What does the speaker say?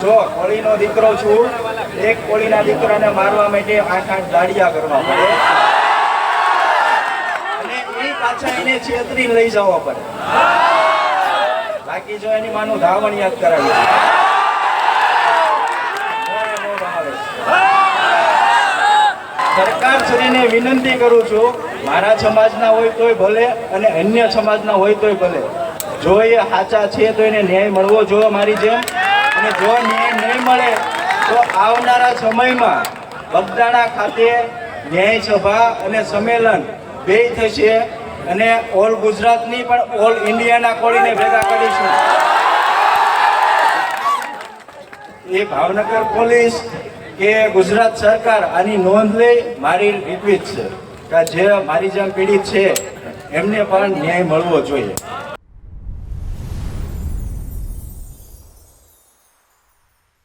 જો કોળીનો દીકરો છું, એક કોળીના દીકરાને મારવા માટે 8 દાડિયા કરવા પડે અને એ પાછા એને છેતરી લઈ જવા પડે. બાકી જો એની માનું ધાવણ યાદ કરાવી સરકાર શ્રીને વિનંતી કરું છું, મારા સમાજના હોય તોય ભલે અને અન્ય સમાજના હોય તોય ભલે, જો એ સાચા છે તો એને ન્યાય મળવો જોઈએ મારી જેમ. અને જો ન્યાય નહીં મળે તો આવનારા સમયમાં બગદાણા ખાતે ન્યાય સભા અને સંમેલન બે થશે અને ઓલ ગુજરાતની પણ ઓલ ઇન્ડિયાના કોળીને ભેગા કરીશું. એ ભાવનગર પોલીસ કે ગુજરાત સરકાર આની નોંધ લે. મારી રિક્વેસ્ટ છે કે જે મારી જેમ પીડિત છે એમને પણ ન્યાય મળવો જોઈએ.